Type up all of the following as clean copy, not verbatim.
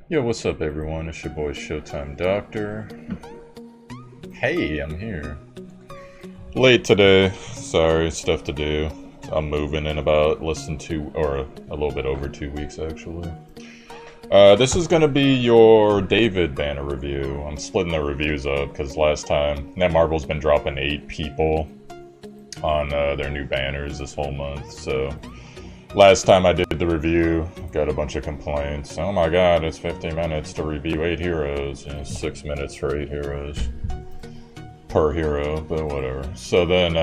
Yo, what's up everyone? It's your boy ShowtimeDr. Hey, I'm here. Late today. Sorry, stuff to do. I'm moving in about less than a little bit over 2 weeks actually. This is gonna be your David banner review. I'm splitting the reviews up because last time Netmarble's been dropping 8 people on their new banners this whole month, so last time I did the review, got a bunch of complaints. Oh my god, it's 50 minutes to review 8 heroes. 6 minutes for 8 heroes. Per hero, but whatever. So then,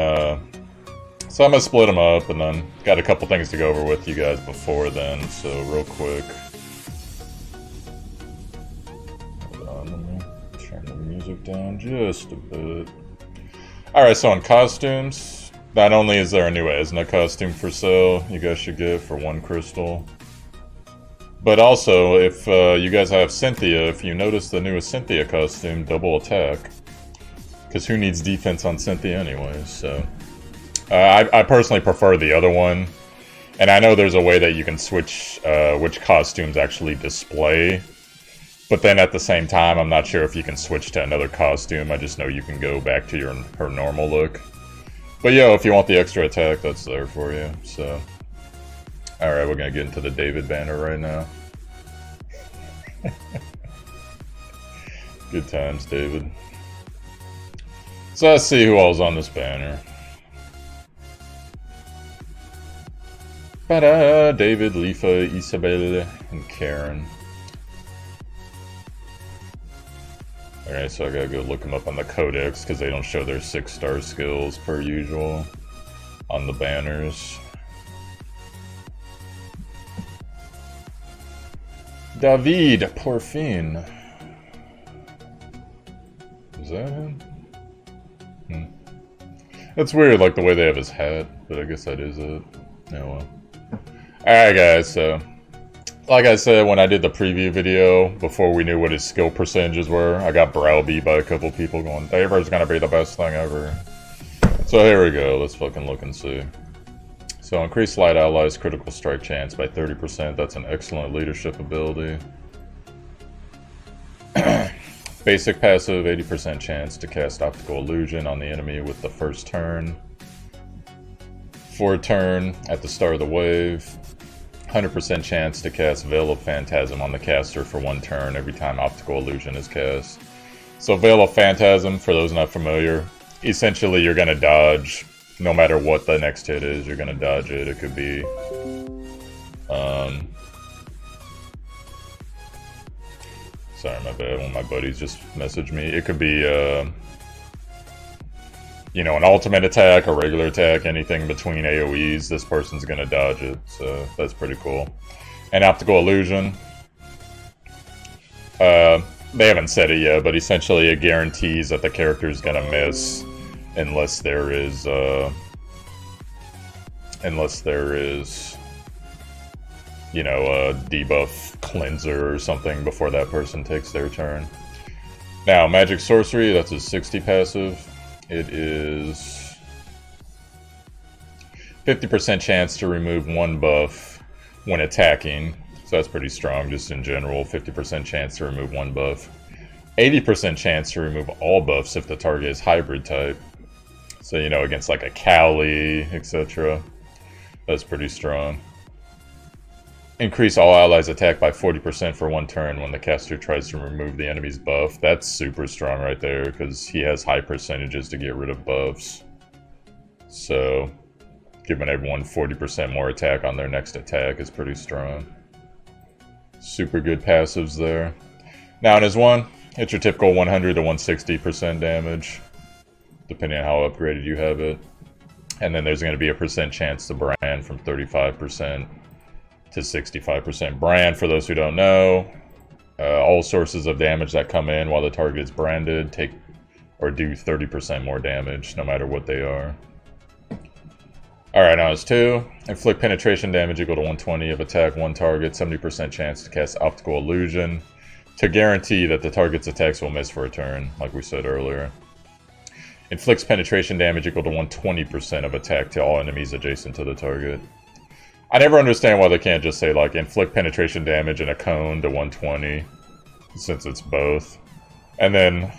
so I'm gonna split them up, and then got a couple things to go over with you guys before then, so real quick. Hold on, let me turn the music down just a bit. Alright, so on costumes, not only is there a new Esna costume for sale, you guys should get for 1 crystal. But also, if you guys have Cynthia, if you notice the newest Cynthia costume, double attack. Because who needs defense on Cynthia anyways, so... I personally prefer the other one. And I know there's a way that you can switch which costumes actually display. But then at the same time, I'm not sure if you can switch to another costume. I just know you can go back to her normal look. But yo, if you want the extra attack, that's there for you, so... Alright, we're gonna get into the David banner right now. Good times, David. So let's see who all's on this banner. Ta-da! David, Lifa, Isabel, and Karen. Alright, so I gotta go look them up on the codex because they don't show their 6-star skills per usual on the banners. David Porfin. Is that him? That's weird, like the way they have his hat, but I guess that is it. Oh well. Alright guys, so like I said when I did the preview video, before we knew what his skill percentages were, I got browbeat by a couple people going, David's gonna be the best thing ever. So here we go, let's fucking look and see. So increase light allies critical strike chance by 30%, that's an excellent leadership ability. Basic passive, 80% chance to cast Optical Illusion on the enemy with the first turn. For a turn, at the start of the wave, 100% chance to cast Veil of Phantasm on the caster for 1 turn every time Optical Illusion is cast. So Veil of Phantasm, for those not familiar, essentially you're gonna dodge, no matter what the next hit is, you're gonna dodge it. It could be... Sorry, my bad. One of my buddies just messaged me. It could be, you know, an ultimate attack, a regular attack, anything between AoEs. This person's gonna dodge it, so that's pretty cool. And Optical Illusion. They haven't said it yet, but essentially it guarantees that the character's gonna miss unless there is, you know, a debuff cleanser or something before that person takes their turn. Now, Magic Sorcery, that's a 60 passive. It is 50% chance to remove 1 buff when attacking. So that's pretty strong just in general. 50% chance to remove 1 buff. 80% chance to remove all buffs if the target is hybrid type. So, you know, against like a Kali, etc. That's pretty strong. Increase all allies' attack by 40% for 1 turn when the caster tries to remove the enemy's buff. That's super strong right there, because he has high percentages to get rid of buffs. So, giving everyone 40% more attack on their next attack is pretty strong. Super good passives there. Now in his 1, it's your typical 100 to 160% damage, depending on how upgraded you have it. And then there's going to be a percent chance to brand from 35% to 65%. Brand, for those who don't know, all sources of damage that come in while the target is branded take or do 30% more damage, no matter what they are. Alright, now it's 2. Inflict penetration damage equal to 120 of attack 1 target, 70% chance to cast Optical Illusion, to guarantee that the target's attacks will miss for a turn, like we said earlier. Inflicts penetration damage equal to 120% of attack to all enemies adjacent to the target. I never understand why they can't just say, like, inflict penetration damage in a cone to 120, since it's both. And then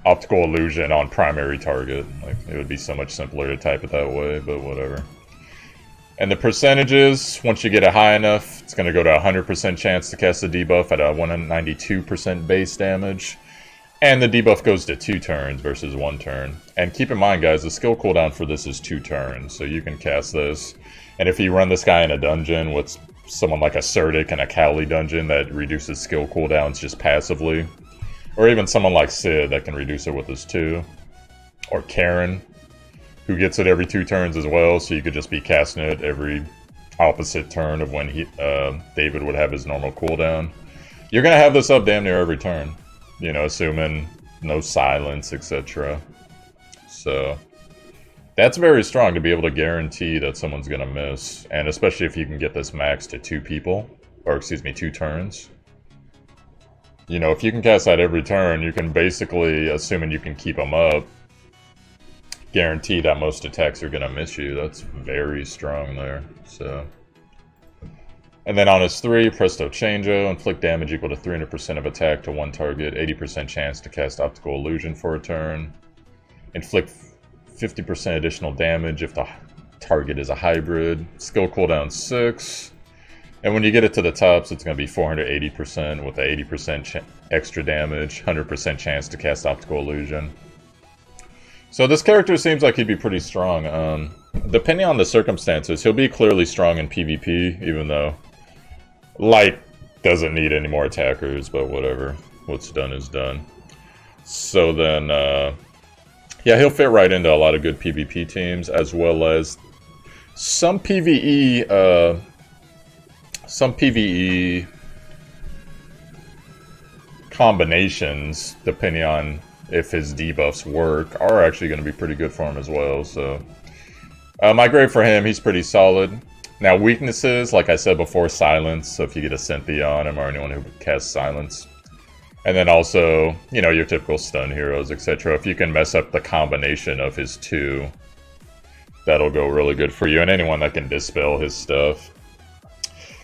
optical illusion on primary target. Like, it would be so much simpler to type it that way, but whatever. And the percentages, once you get it high enough, it's going to go to 100% chance to cast the debuff at a 192% base damage. And the debuff goes to 2 turns versus 1 turn. And keep in mind, guys, the skill cooldown for this is 2 turns, so you can cast this. And if you run this guy in a dungeon with someone like a Surdic in a Cowley dungeon that reduces skill cooldowns just passively, or even someone like Sid that can reduce it with his 2, or Karen, who gets it every 2 turns as well, so you could just be casting it every opposite turn of when David would have his normal cooldown. You're going to have this up damn near every turn, you know, assuming no silence, etc. So that's very strong to be able to guarantee that someone's going to miss, and especially if you can get this max to 2 people, or excuse me, 2 turns. You know, if you can cast that every turn, you can basically, assuming you can keep them up, guarantee that most attacks are going to miss you. That's very strong there. So, and then on his 3, Presto Changeo, inflict damage equal to 300% of attack to 1 target, 80% chance to cast Optical Illusion for a turn, inflict 50% additional damage if the target is a hybrid, skill cooldown 6, and when you get it to the tops, it's going to be 480% with the 80% extra damage, 100% chance to cast Optical Illusion. So this character seems like he'd be pretty strong. Depending on the circumstances, he'll be clearly strong in PvP, even though Light doesn't need any more attackers, but whatever. What's done is done. So then, yeah, he'll fit right into a lot of good PvP teams, as well as some PvE, combinations, depending on if his debuffs work, are actually going to be pretty good for him as well. So, my grade for him, he's pretty solid. Now, weaknesses, like I said before, silence. So if you get a Cynthia on him or anyone who casts silence. And then also, you know, your typical stun heroes, etc. If you can mess up the combination of his 2, that'll go really good for you. And anyone that can dispel his stuff.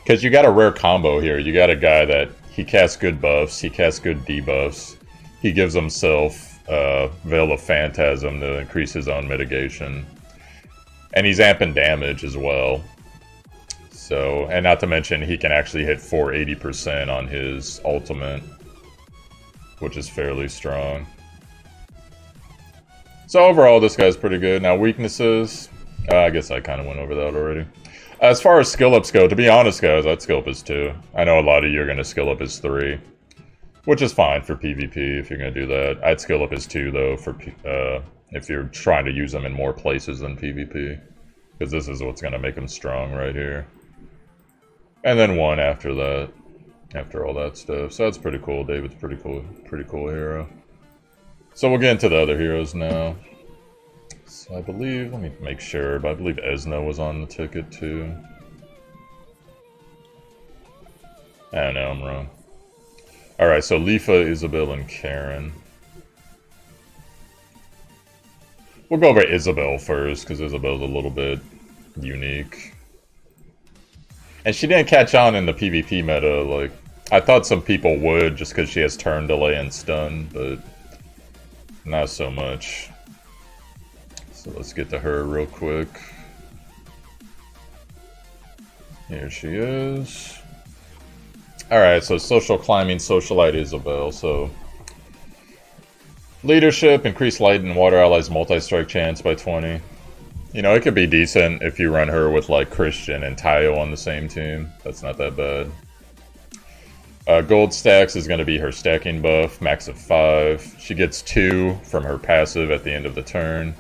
Because you got a rare combo here. You got a guy that he casts good buffs, he casts good debuffs. He gives himself Veil of Phantasm to increase his own mitigation. And he's amping damage as well. So, and not to mention, he can actually hit 480% on his ultimate, which is fairly strong. So overall, this guy's pretty good. Now, weaknesses, I guess I kind of went over that already. As far as skill ups go, to be honest, guys, I'd skill up his 2. I know a lot of you are going to skill up his 3. Which is fine for PvP if you're going to do that. I'd skill up his 2, though, for if you're trying to use them in more places than PvP. Because this is what's going to make him strong right here. And then 1 after that. After all that stuff. So that's pretty cool. David's pretty cool hero. So we'll get into the other heroes now. So I believe, let me make sure, but I believe Esna was on the ticket, too. I don't know, I'm wrong. Alright, so Lifa, Isabel, and Karen. We'll go over Isabel first, because Isabel's a little bit unique. And she didn't catch on in the PvP meta, like, I thought some people would, just because she has turn delay and stun, but not so much. So let's get to her real quick. Here she is. Alright, so social climbing, socialite Isabel. So leadership, increase light and water allies multi-strike chance by 20. You know, it could be decent if you run her with like Christian and Tayo on the same team. That's not that bad. Gold stacks is going to be her stacking buff, max of 5. She gets 2 from her passive at the end of the turn.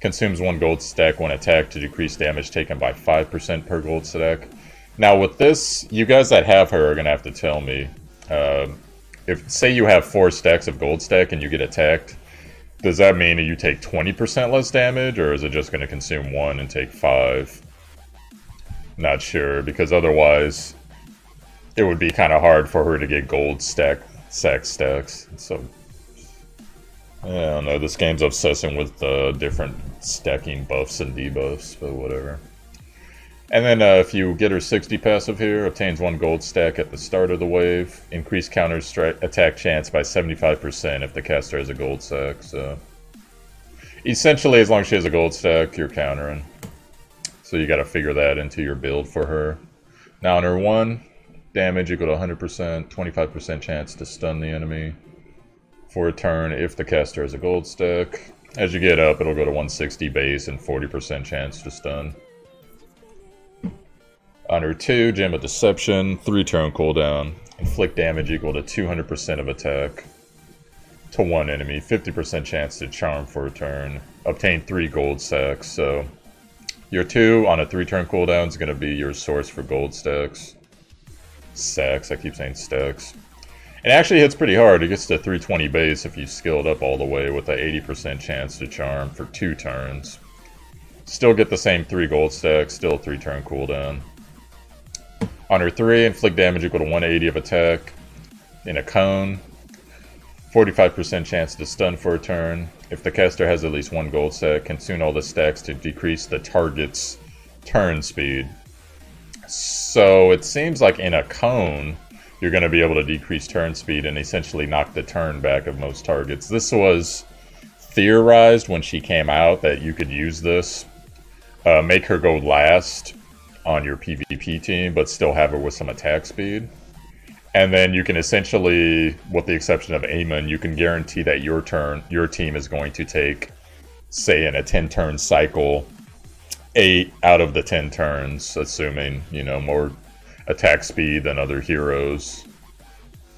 Consumes 1 gold stack when attacked to decrease damage taken by 5% per gold stack. Now with this, you guys that have her are going to have to tell me. If, say you have 4 stacks of gold stack and you get attacked, does that mean that you take 20% less damage, or is it just going to consume 1 and take 5? Not sure, because otherwise it would be kind of hard for her to get gold stacks. So, I don't know, this game's obsessing with different stacking buffs and debuffs, but whatever. And then if you get her 60 passive here, obtains 1 gold stack at the start of the wave. Increase counter attack chance by 75% if the caster has a gold stack. So essentially, as long as she has a gold stack, you're countering. So you got to figure that into your build for her. Now on her 1, damage equal to 100%, 25% chance to stun the enemy for a turn if the caster has a gold stack. As you get up, it'll go to 160 base and 40% chance to stun. On her 2, Gem of Deception, 3 turn cooldown. Inflict damage equal to 200% of attack to one enemy. 50% chance to charm for a turn. Obtain 3 gold stacks. So your 2 on a 3 turn cooldown is going to be your source for gold stacks. Stacks, I keep saying stacks. It actually hits pretty hard. It gets to 320 base if you skilled up all the way with an 80% chance to charm for 2 turns. Still get the same 3 gold stacks, still 3 turn cooldown. On her 3, inflict damage equal to 180 of attack in a cone. 45% chance to stun for a turn. If the caster has at least 1 gold stack, consume all the stacks to decrease the target's turn speed. So it seems like in a cone, you're going to be able to decrease turn speed and essentially knock the turn back of most targets. This was theorized when she came out that you could use this. Make her go last on your PvP team, but still have her with some attack speed. And then you can essentially, with the exception of Aemon, you can guarantee that your team is going to take, say in a 10-turn cycle, 8 out of the 10 turns, assuming, you know, more attack speed than other heroes.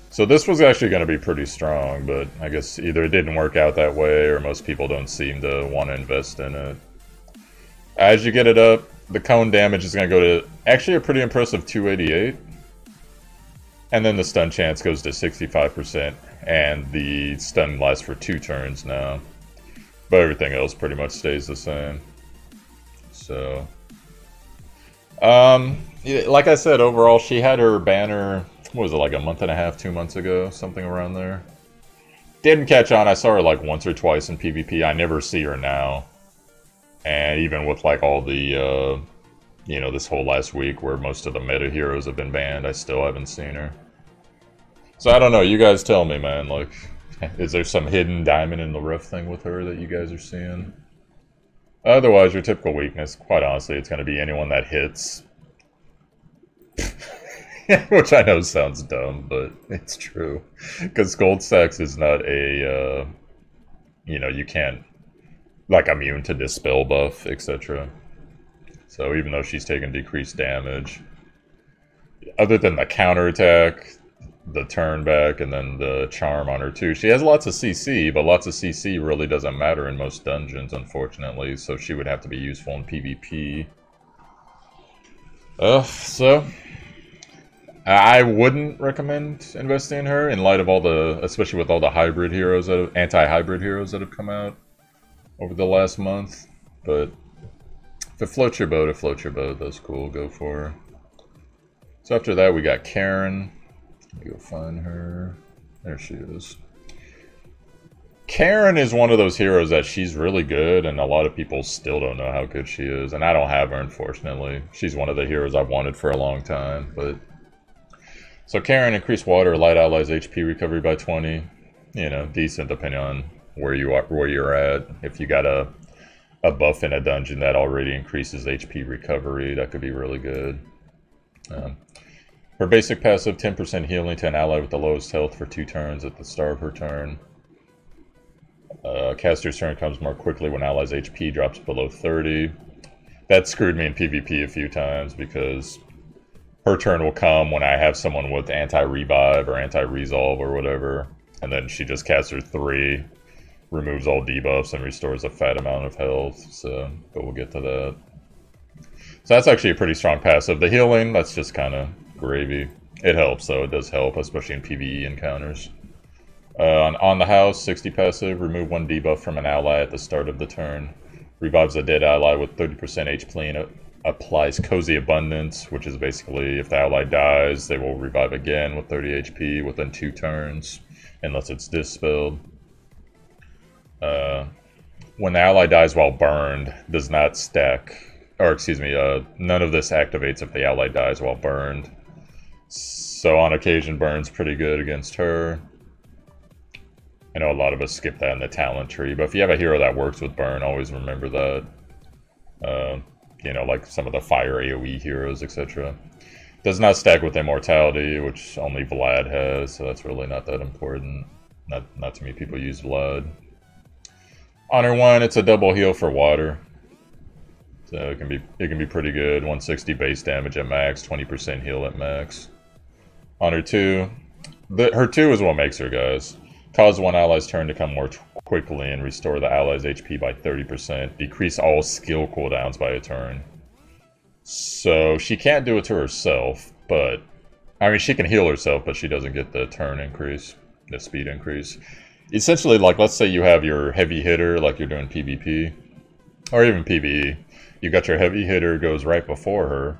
So this was actually going to be pretty strong, but I guess either it didn't work out that way, or most people don't seem to want to invest in it. As you get it up, the cone damage is going to go to actually a pretty impressive 288. And then the stun chance goes to 65%, and the stun lasts for 2 turns now. But everything else pretty much stays the same. So, like I said, overall, she had her banner, what was it, like a month and a half, 2 months ago? Something around there. Didn't catch on. I saw her like once or twice in PvP. I never see her now. And even with like all the, you know, this whole last week where most of the meta heroes have been banned, I still haven't seen her. So I don't know, you guys tell me, man, like, is there some hidden diamond in the rough thing with her that you guys are seeing? Otherwise, your typical weakness, quite honestly, it's going to be anyone that hits. Which I know sounds dumb, but it's true. Because gold stacks is not a, you know, you can't, like, immune to dispel buff, etc. So even though she's taking decreased damage, other than the counterattack, the turn back, and then the charm on her too, she has lots of CC, but lots of CC really doesn't matter in most dungeons, unfortunately, so she would have to be useful in PvP. So I wouldn't recommend investing in her in light of all the, especially with all the hybrid heroes, anti-hybrid heroes that have come out over the last month. But if it floats your boat, it floats your boat. That's cool. Go for her. So after that, we got Karen. Let me go find her. There she is. Karen is one of those heroes that she's really good, and a lot of people still don't know how good she is. And I don't have her, unfortunately. She's one of the heroes I've wanted for a long time. But so Karen, increased water, light allies HP recovery by 20. You know, decent depending on where you are, where you're at. If you got a buff in a dungeon that already increases HP recovery, that could be really good. Her basic passive, 10% healing to an ally with the lowest health for 2 turns at the start of her turn. Caster's turn comes more quickly when allies' HP drops below 30. That screwed me in PvP a few times because her turn will come when I have someone with anti-revive or anti-resolve or whatever, and then she just casts her 3, removes all debuffs, and restores a fat amount of health. So, but we'll get to that. So that's actually a pretty strong passive. The healing, that's just kind of gravy. It helps though, it does help, especially in PvE encounters. On the house, 60 passive, remove 1 debuff from an ally at the start of the turn. Revives a dead ally with 30% HP and applies Cozy Abundance, which is basically if the ally dies, they will revive again with 30 HP within 2 turns, unless it's dispelled. When the ally dies while burned, does not stack or excuse me, none of this activates if the ally dies while burned. So on occasion, burn's pretty good against her. I know a lot of us skip that in the talent tree, but if you have a hero that works with burn, always remember that. You know, like some of the fire AoE heroes, etc. Does not stack with immortality, which only Vlad has, so that's really not that important. Not too many people use Vlad. Honor 1, it's a double heal for water. So it can be pretty good. 160 base damage at max, 20% heal at max. Honor 2. Her 2 is what makes her, guys. Cause one ally's turn to come more quickly and restore the ally's HP by 30%. Decrease all skill cooldowns by a turn. So she can't do it to herself, but... I mean, she can heal herself, but she doesn't get the turn increase. The speed increase. Essentially, like, let's say you have your heavy hitter, like you're doing PvP. Or even PvE. You got your heavy hitter, goes right before her.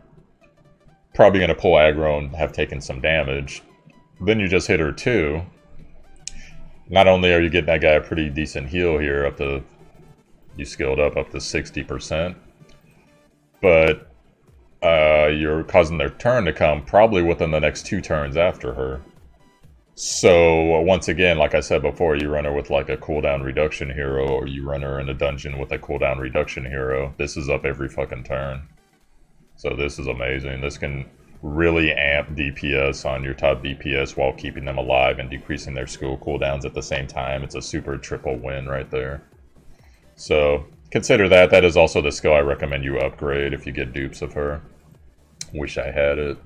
Probably going to pull aggro and have taken some damage. Then you just hit her too. Not only are you getting that guy a pretty decent heal here, up to... You skilled up to 60%. But you're causing their turn to come probably within the next 2 turns after her. So, once again, like I said before, you run her with like a cooldown reduction hero, or you run her in a dungeon with a cooldown reduction hero. This is up every fucking turn. So this is amazing. This can really amp DPS on your top DPS while keeping them alive and decreasing their skill cooldowns at the same time. It's a super triple win right there. So, consider that. That is also the skill I recommend you upgrade if you get dupes of her. Wish I had it.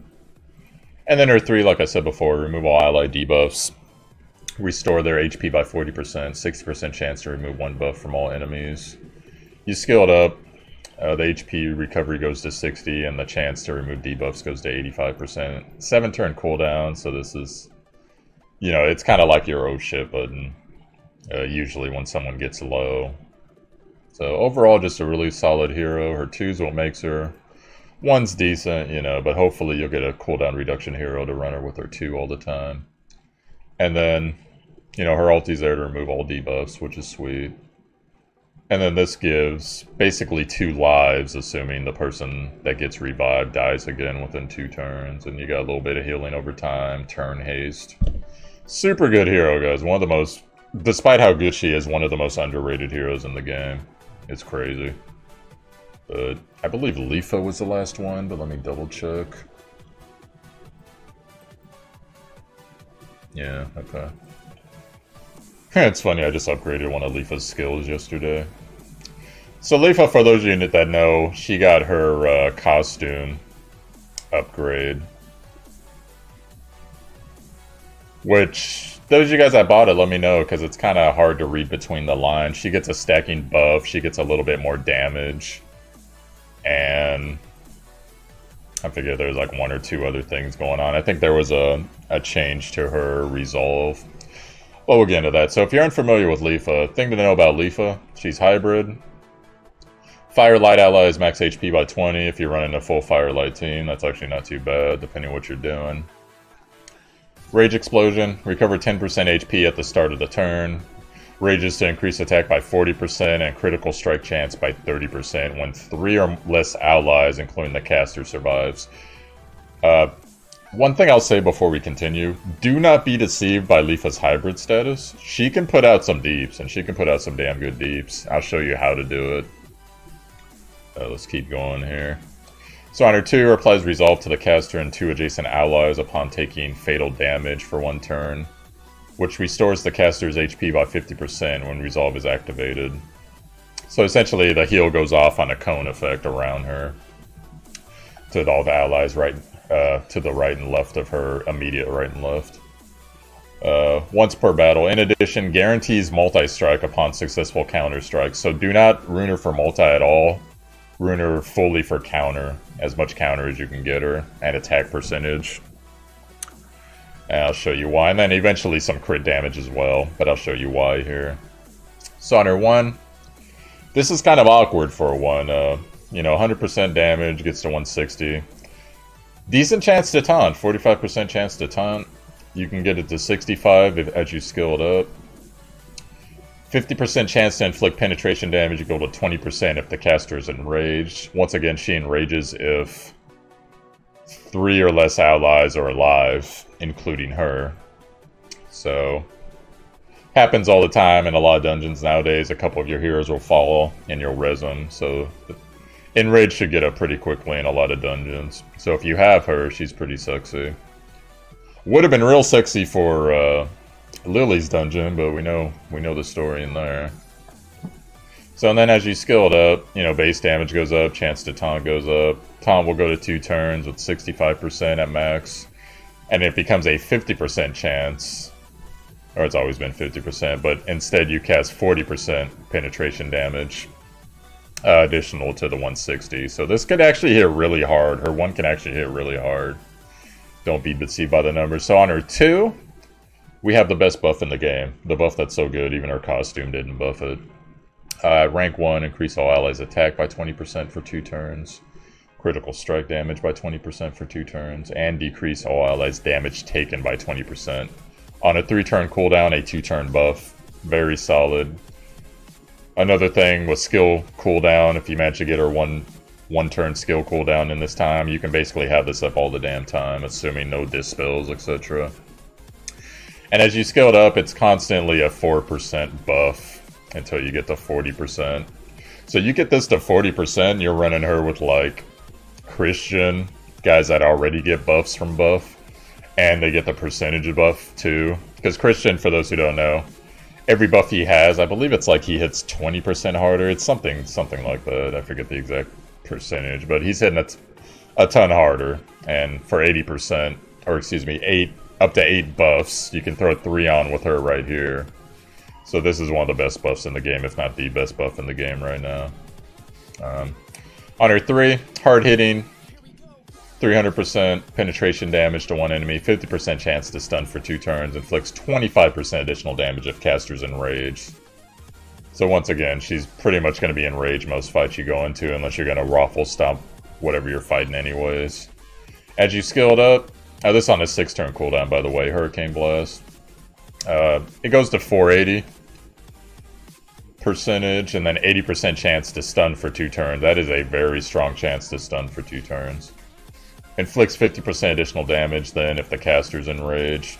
And then her 3, like I said before, remove all ally debuffs. Restore their HP by 40%, 60% chance to remove 1 buff from all enemies. You skilled up, the HP recovery goes to 60, and the chance to remove debuffs goes to 85%. 7 turn cooldown, so this is, you know, it's kind of like your oh shit button, usually when someone gets low. So overall, just a really solid hero. Her 2's what makes her. 1's decent, you know, but hopefully you'll get a cooldown reduction hero to run her with her 2 all the time. And then, you know, her ulti's there to remove all debuffs, which is sweet. And then this gives basically 2 lives, assuming the person that gets revived dies again within 2 turns. And you got a little bit of healing over time, turn haste. Super good hero, guys. One of the most, despite how good she is, one of the most underrated heroes in the game. It's crazy. But I believe Leafa was the last one, but let me double check. Yeah, okay. It's funny, I just upgraded one of Leafa's skills yesterday. So Leafa, for those of you that know, she got her costume upgrade. Which, those of you guys that bought it, let me know, because it's kind of hard to read between the lines. She gets a stacking buff, she gets a little bit more damage. And I figure there's like 1 or 2 other things going on. I think there was a change to her resolve. Well, we'll get into that. So if you're unfamiliar with Leafa, thing to know about Leafa, she's hybrid. Fire Light allies max HP by 20 if you're running a full Fire Light team. That's actually not too bad, depending on what you're doing. Rage Explosion, recover 10% HP at the start of the turn. Rages to increase attack by 40% and critical strike chance by 30% when 3 or less allies, including the caster, survives. One thing I'll say before we continue, do not be deceived by Leafa's hybrid status. She can put out some deeps, and she can put out some damn good deeps. I'll show you how to do it. Let's keep going here. So Honor 2 applies Resolve to the caster and 2 adjacent allies upon taking fatal damage for 1 turn, which restores the caster's HP by 50% when Resolve is activated. So essentially, the heal goes off on a cone effect around her to all the allies right to the right and left of her, immediate right and left. Once per battle. In addition, guarantees multi-strike upon successful counter strikes. So do not rune her for multi at all. Rune her fully for counter, as much counter as you can get her, and attack percentage. And I'll show you why, and then eventually some crit damage as well, but I'll show you why here. So Honor 1, this is kind of awkward for 1. You know, 100% damage, gets to 160. Decent chance to taunt, 45% chance to taunt. You can get it to 65 as you skill it up. 50% chance to inflict penetration damage equal to 20% if the caster is enraged. Once again, she enrages if 3 or less allies are alive, including her. So, happens all the time in a lot of dungeons nowadays. A couple of your heroes will fall and you'll res them. So, enrage should get up pretty quickly in a lot of dungeons. So if you have her, she's pretty sexy. Would have been real sexy for Lily's dungeon, but we know the story in there. So and then as you skill it up, you know, base damage goes up, chance to taunt goes up. Taunt will go to 2 turns with 65% at max. And it becomes a 50% chance, or it's always been 50%, but instead you cast 40% penetration damage, additional to the 160. So this could actually hit really hard. Her 1 can actually hit really hard. Don't be deceived by the numbers. So on her 2, we have the best buff in the game. The buff that's so good, even her costume didn't buff it. Rank 1, increase all allies' attack by 20% for 2 turns. Critical strike damage by 20% for 2 turns. And decrease all allies' damage taken by 20%. On a 3-turn cooldown, a 2-turn buff. Very solid. Another thing with skill cooldown, if you manage to get her one-turn skill cooldown in this time, you can basically have this up all the damn time, assuming no dispels, etc. And as you scale it up, it's constantly a 4% buff until you get to 40%. So you get this to 40%, you're running her with like Christian, guys that already get buffs from buff, and they get the percentage buff too. Because Christian, for those who don't know, every buff he has, I believe it's like he hits 20% harder. It's something like that. I forget the exact percentage, but he's hitting a ton harder. And for 80%, or excuse me, up to 8 buffs, you can throw 3 on with her right here. So this is one of the best buffs in the game, if not the best buff in the game right now. On her 3, hard hitting, 300% penetration damage to one enemy, 50% chance to stun for 2 turns, inflicts 25% additional damage if caster's enraged. So once again, she's pretty much going to be enraged most fights you go into, unless you're going to raffle stomp whatever you're fighting anyways. As you skill it up, this on a 6-turn cooldown, by the way, Hurricane Blast. It goes to 480 percentage, and then 80% chance to stun for 2 turns. That is a very strong chance to stun for 2 turns. Inflicts 50% additional damage then if the caster's enraged.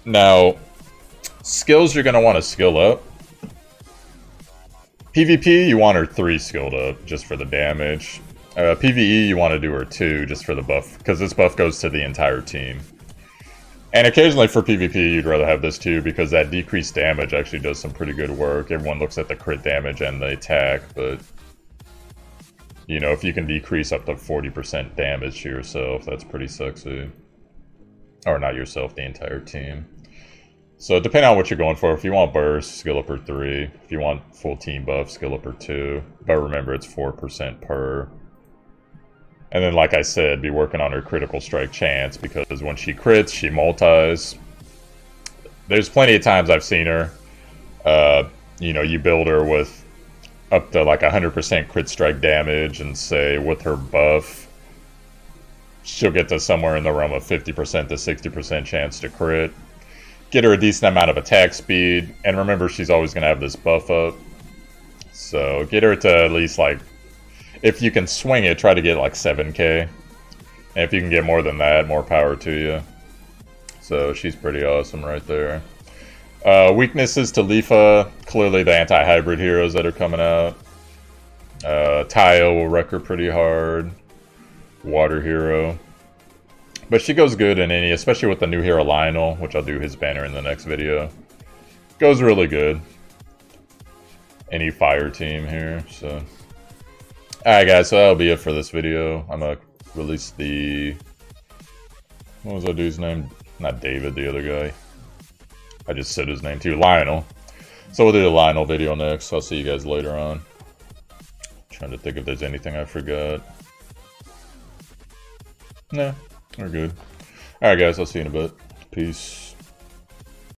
Now, skills you're going to want to skill up. PvP, you want her 3 skilled up, just for the damage. PvE, you want to do her 2, just for the buff, because this buff goes to the entire team. And occasionally for PvP, you'd rather have this too, because that decreased damage actually does some pretty good work. Everyone looks at the crit damage and the attack, but you know, if you can decrease up to 40% damage to yourself, that's pretty sexy. Or not yourself, the entire team. So depending on what you're going for, if you want burst, skill up her 3. If you want full team buff, skill up her 2. But remember, it's 4% per. And then, like I said, be working on her critical strike chance, because when she crits, she multis. There's plenty of times I've seen her. You know, you build her with up to like 100% crit strike damage, and say with her buff, she'll get to somewhere in the realm of 50% to 60% chance to crit. Get her a decent amount of attack speed, and remember, she's always going to have this buff up. So get her to at least like, if you can swing it, try to get like 7k. And if you can get more than that, more power to you. So she's pretty awesome right there. Weaknesses to Leafa, clearly the anti-hybrid heroes that are coming out. Tayo will wreck her pretty hard. Water hero. But she goes good in any, especially with the new hero Lionel, which I'll do his banner in the next video. Goes really good. Any fire team here, so. Alright guys, so that'll be it for this video. I'm gonna release the... What was that dude's name? Not David, the other guy. I just said his name too, Lionel. So we'll do the Lionel video next. I'll see you guys later on. Trying to think if there's anything I forgot. Nah, we're good. Alright guys, I'll see you in a bit. Peace.